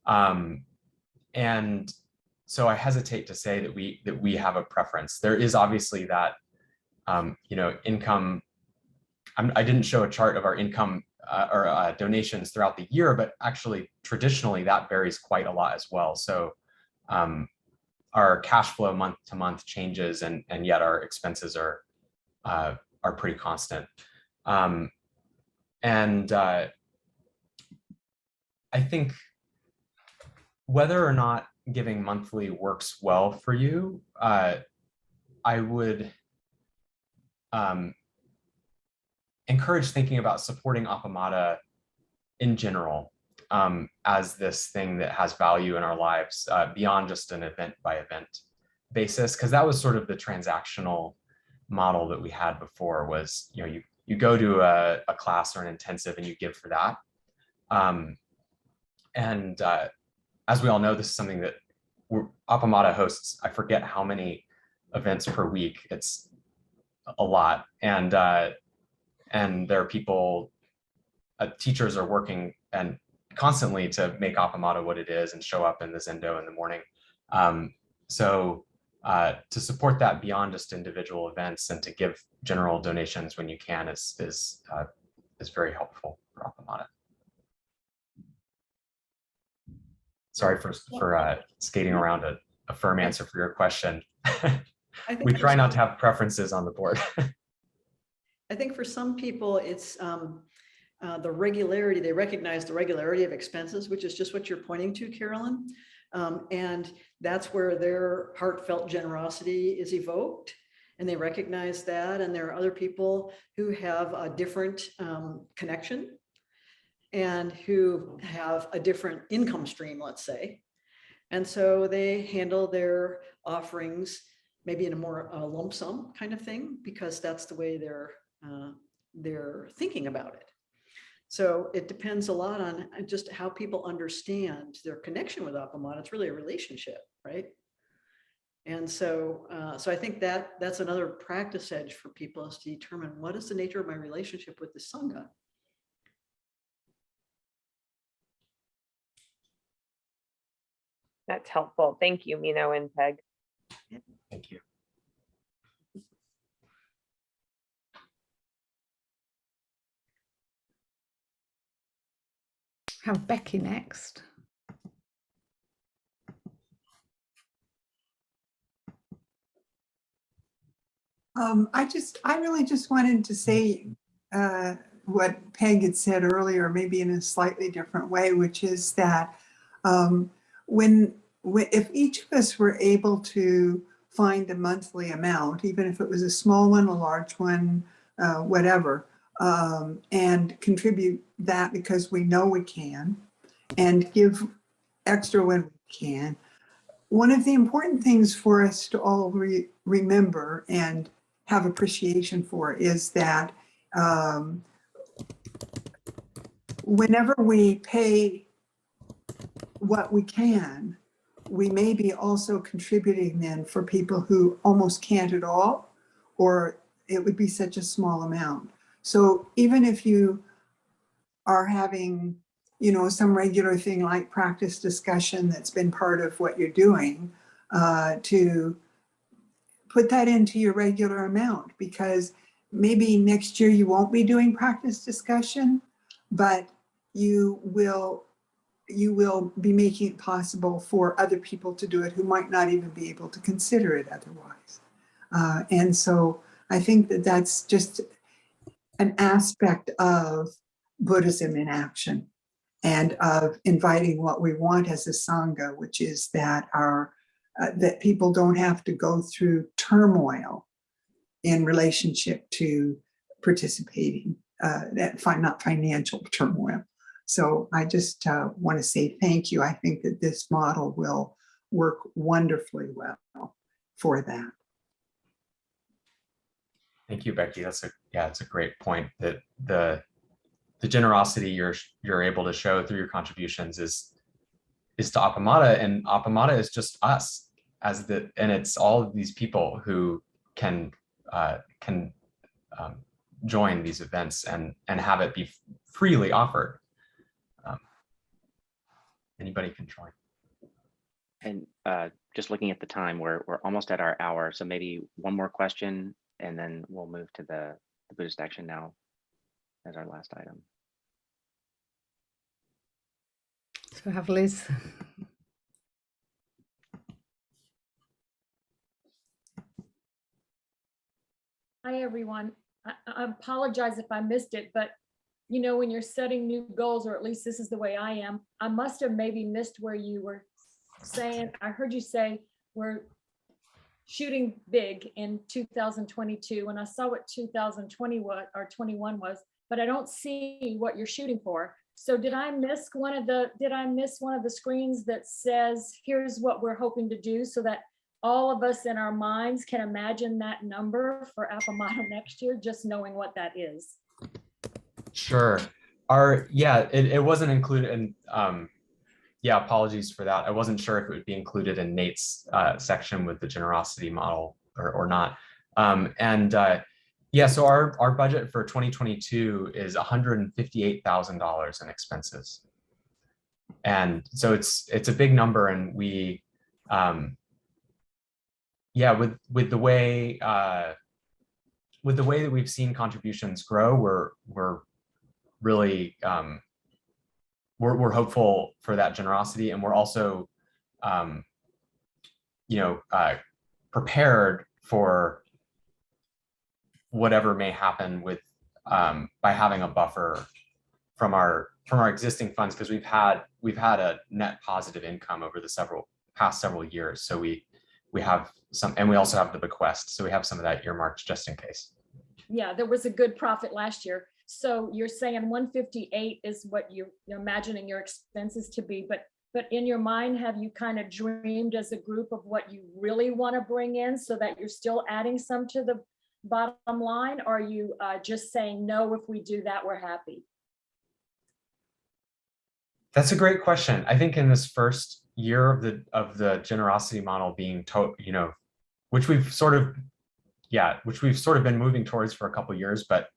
And so I hesitate to say that we have a preference. There is obviously that, income. I didn't show a chart of our income or donations throughout the year, but actually traditionally that varies quite a lot as well. So our cash flow month to month changes, and yet our expenses are pretty constant. And I think whether or not giving monthly works well for you, I would encourage thinking about supporting Appamada in general as this thing that has value in our lives beyond just an event by event basis, because that was sort of the transactional model that we had before. Was you go to a class or an intensive and you give for that. And as we all know, this is something that Appamada hosts. I forget how many events per week. It's a lot. And there are people, teachers are working and constantly to make Appamada what it is and show up in the Zendo in the morning. So to support that beyond just individual events and to give general donations when you can is very helpful for Appamada. Sorry for skating around a firm answer for your question. We try not to have preferences on the board. I think for some people, it's the regularity. They recognize the regularity of expenses, which is just what you're pointing to, Carolyn. And that's where their heartfelt generosity is evoked. And they recognize that. And there are other people who have a different connection and who have a different income stream, let's say. And so they handle their offerings maybe in a more lump sum kind of thing, because that's the way they're thinking about it. So it depends a lot on just how people understand their connection with Appamada. It's really a relationship, right? And so I think that's another practice edge for people, is to determine what is the nature of my relationship with the Sangha. That's helpful. Thank you, Mino and Peg. Thank you. Have Becky next. I really just wanted to say what Peg had said earlier, maybe in a slightly different way, which is that if each of us were able to find a monthly amount, even if it was a small one, a large one, whatever, and contribute that because we know we can, and give extra when we can. One of the important things for us to all remember and have appreciation for is that whenever we pay what we can, we may be also contributing then for people who almost can't at all, or it would be such a small amount. So even if you are having, some regular thing like practice discussion that's been part of what you're doing, to put that into your regular amount, because maybe next year you won't be doing practice discussion, but you will be making it possible for other people to do it who might not even be able to consider it otherwise. And so I think that that's just an aspect of Buddhism in action, and of inviting what we want as a Sangha, which is that that people don't have to go through turmoil in relationship to participating, not financial turmoil. So I just want to say thank you. I think that this model will work wonderfully well for that. Thank you, Becky. It's a great point, that the generosity you're able to show through your contributions is to Appamada, and Appamada is just us and it's all of these people who can join these events and have it be freely offered. Anybody can join. And just looking at the time, we're almost at our hour, so maybe one more question, and then we'll move to the Buddhist Action now as our last item. So have Liz. Hi, everyone. I apologize if I missed it, but when you're setting new goals, or at least this is the way I am, I must have maybe missed where you were saying, I heard you say we're shooting big in 2022, and I saw what 2020 or 21 was, but I don't see what you're shooting for. So did I miss one of the screens that says, here's what we're hoping to do, so that all of us in our minds can imagine that number for Appamada next year, just knowing what that is? Sure. It wasn't included in, apologies for that. I wasn't sure if it would be included in Nate's section with the generosity model or not. So our budget for 2022 is $158,000 in expenses. And so it's a big number, and we, with the way that we've seen contributions grow, we're really we're hopeful for that generosity, and we're also prepared for whatever may happen with by having a buffer from our existing funds, because we've had a net positive income over the past several years. So we have some, and we also have the bequest, so we have some of that earmarked just in case. Yeah, there was a good profit last year. So you're saying 158 is what you're imagining your expenses to be, but in your mind, have you kind of dreamed as a group of what you really want to bring in, so that you're still adding some to the bottom line? Or are you just saying, no, if we do that, we're happy? That's a great question. I think in this first year of the generosity model being which we've sort of been moving towards for a couple of years, but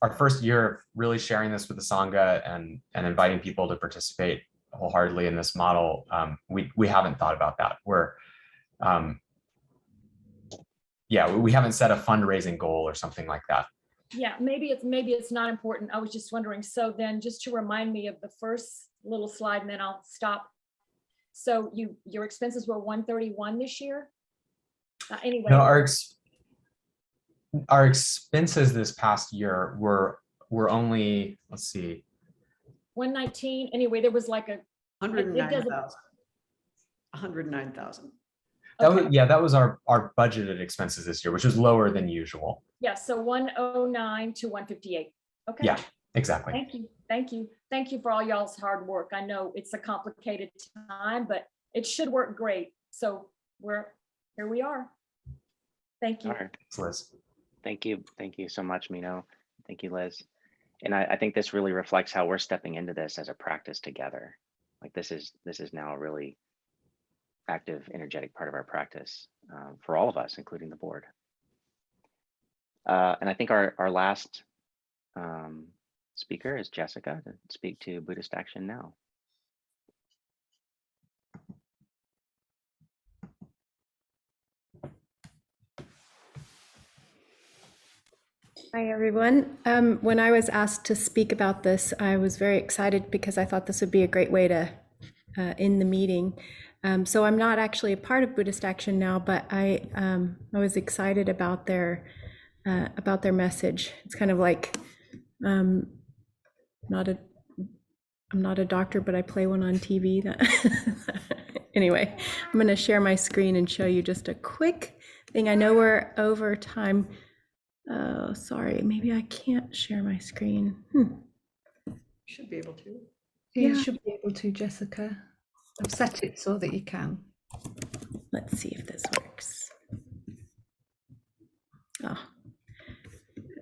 our first year of really sharing this with the Sangha and inviting people to participate wholeheartedly in this model, we haven't thought about that. We haven't set a fundraising goal or something like that. Yeah, maybe it's not important. I was just wondering. So then, just to remind me of the first little slide, and then I'll stop. So your expenses were 131 this year. Anyway. No, our expenses this past year were only, let's see, 119, anyway, there was like a. it doesn't- 109,000. 109,000. that was, Okay. yeah, that was our budgeted expenses this year, which was lower than usual. Yeah, so 109 to 158. Okay. Yeah, exactly. Thank you. Thank you. Thank you for all y'all's hard work. I know it's a complicated time, but it should work great. So here we are. Thank you. All right. Thanks, Liz. Thank you. Thank you so much, Mino. Thank you, Liz. And I think this really reflects how we're stepping into this as a practice together. Like this is now a really active, energetic part of our practice for all of us, including the board. And I think our last speaker is Jessica to speak to Buddhist Action Now. Hi, everyone. When I was asked to speak about this, I was very excited because I thought this would be a great way to end the meeting. So I'm not actually a part of Buddhist Action Now, but I was excited about their message. It's kind of like I'm not a doctor, but I play one on TV. Anyway, I'm going to share my screen and show you just a quick thing. I know we're over time. Oh, sorry, maybe I can't share my screen. Should be able to. Yeah, Yeah. you should be able to, Jessica. I've set it so that you can. Let's see if this works. Oh,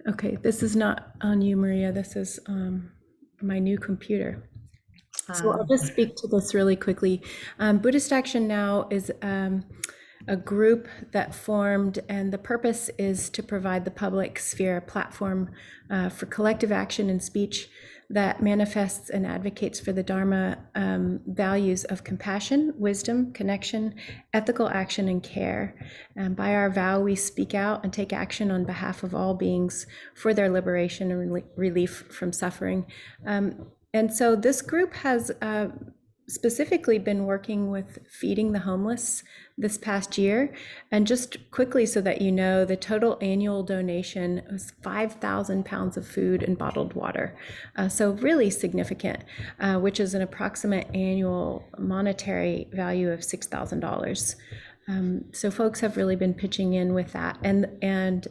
okay, this is not on you, Maria. This is my new computer. So I'll just speak to this really quickly. Buddhist Action Now is a group that formed, and the purpose is to provide the public sphere a platform for collective action and speech that manifests and advocates for the Dharma values of compassion, wisdom, connection, ethical action, and care. And by our vow, we speak out and take action on behalf of all beings for their liberation and relief from suffering. And so this group has specifically been working with feeding the homeless this past year. And just quickly, so that you know, the total annual donation was 5,000 pounds of food and bottled water. So really significant, which is an approximate annual monetary value of $6,000. So folks have really been pitching in with that. And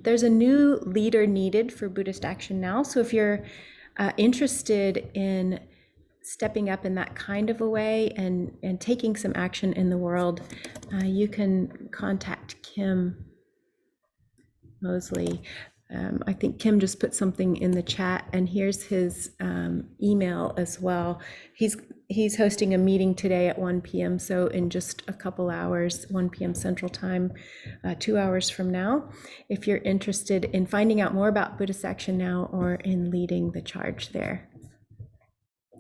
there's a new leader needed for Buddhist Action Now. So if you're interested in stepping up in that kind of a way and taking some action in the world, you can contact Kim Mosley. I think Kim just put something in the chat, and here's his email as well. He's hosting a meeting today at 1 p.m. So in just a couple hours, 1 p.m. Central Time, 2 hours from now, if you're interested in finding out more about Buddhist Action Now or in leading the charge there.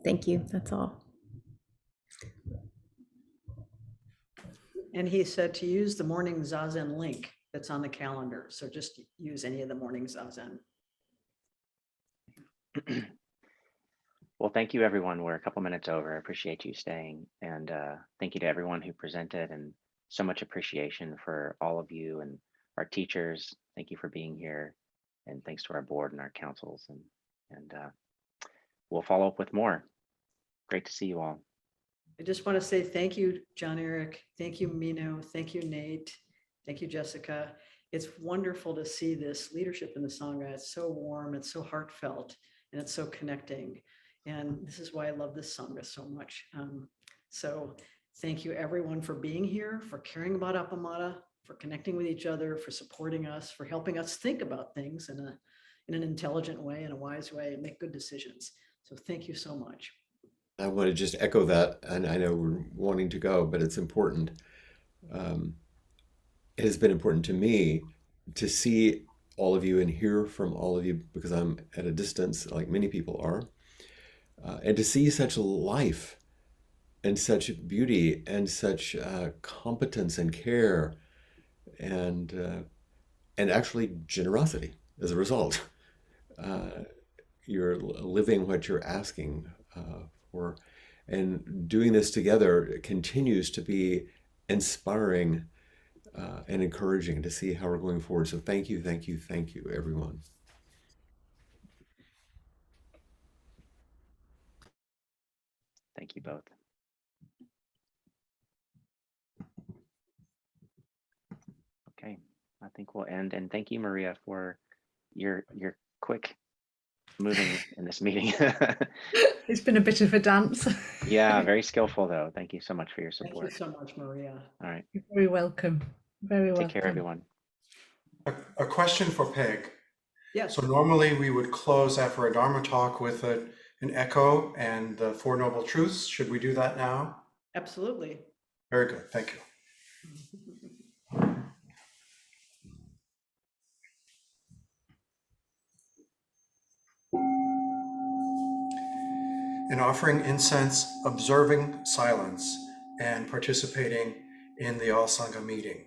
Thank you. That's all. And he said to use the morning Zazen link that's on the calendar. So just use any of the morning Zazen. Well, thank you, everyone. We're a couple minutes over. I appreciate you staying. And thank you to everyone who presented, and so much appreciation for all of you and our teachers. Thank you for being here. And thanks to our board and our councils. And we'll follow up with more. Great to see you all. I just want to say thank you, John Eric. Thank you, Mino. Thank you, Nate. Thank you, Jessica. It's wonderful to see this leadership in the Sangha. It's so warm, it's so heartfelt, and it's so connecting. And this is why I love this Sangha so much. So thank you, everyone, for being here, for caring about Appamada, for connecting with each other, for supporting us, for helping us think about things in an intelligent way, in a wise way, and make good decisions. So thank you so much. I want to just echo that, and I know we're wanting to go, but it's important. It has been important to me to see all of you and hear from all of you, because I'm at a distance, like many people are, and to see such life and such beauty and such competence and care and actually generosity as a result. You're living what you're asking for, and doing this together continues to be inspiring and encouraging to see how we're going forward. So thank you, thank you, thank you, everyone. Thank you both. Okay, I think we'll end. And thank you, Maria, for your quick moving in this meeting. It's been a bit of a dance. Yeah, very skillful though. Thank you so much for your Thank you support. so much, Maria. All right. You're very welcome. Very welcome. Take care, everyone. A question for Peg. Yes. So normally we would close after a Dharma talk with an echo and the Four Noble Truths. Should we do that now? Absolutely. Very good. Thank you. In offering incense, observing silence, and participating in the All Sangha meeting,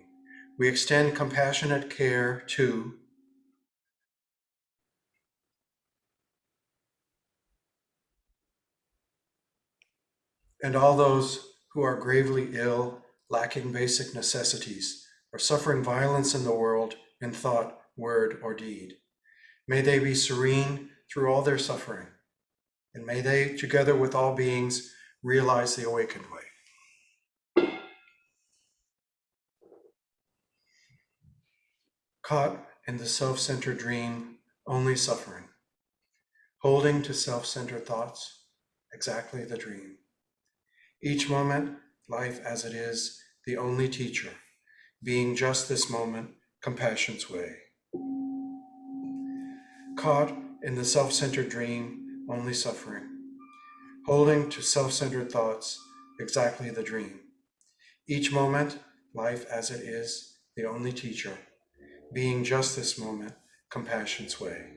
we extend compassionate care to and all those who are gravely ill, lacking basic necessities, or suffering violence in the world in thought, word, or deed. May they be serene through all their suffering, and may they, together with all beings, realize the awakened way. Caught in the self-centered dream, only suffering. Holding to self-centered thoughts, exactly the dream. Each moment, life as it is, the only teacher, being just this moment, compassion's way. Caught in the self-centered dream, only suffering. Holding to self-centered thoughts, exactly the dream. Each moment, life as it is, the only teacher, being just this moment, compassion's way.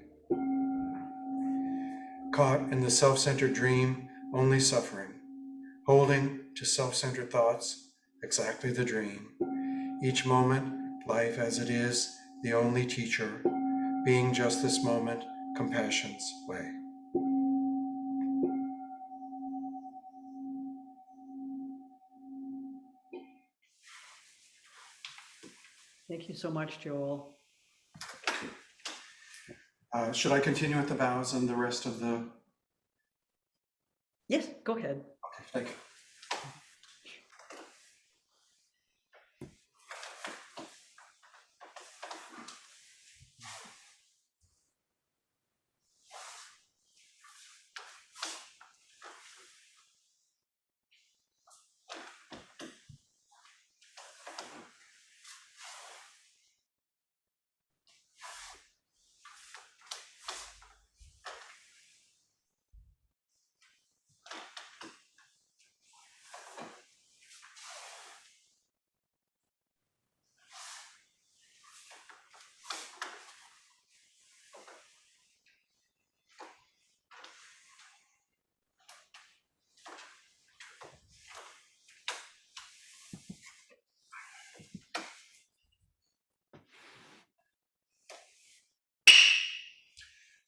Caught in the self-centered dream, only suffering. Holding to self-centered thoughts, exactly the dream. Each moment, life as it is, the only teacher, being just this moment, compassion's way. Thank you so much, Joel. Should I continue with the vows and the rest of the? Yes, go ahead. Okay, thank you.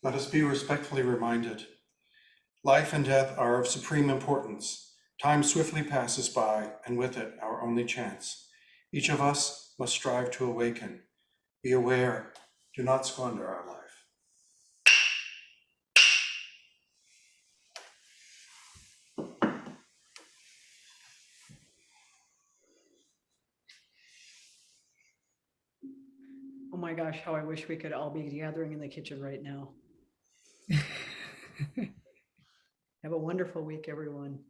Let us be respectfully reminded. Life and death are of supreme importance. Time swiftly passes by, and with it, our only chance. Each of us must strive to awaken. Be aware, do not squander our life. Oh my gosh, how I wish we could all be gathering in the kitchen right now. Have a wonderful week, everyone.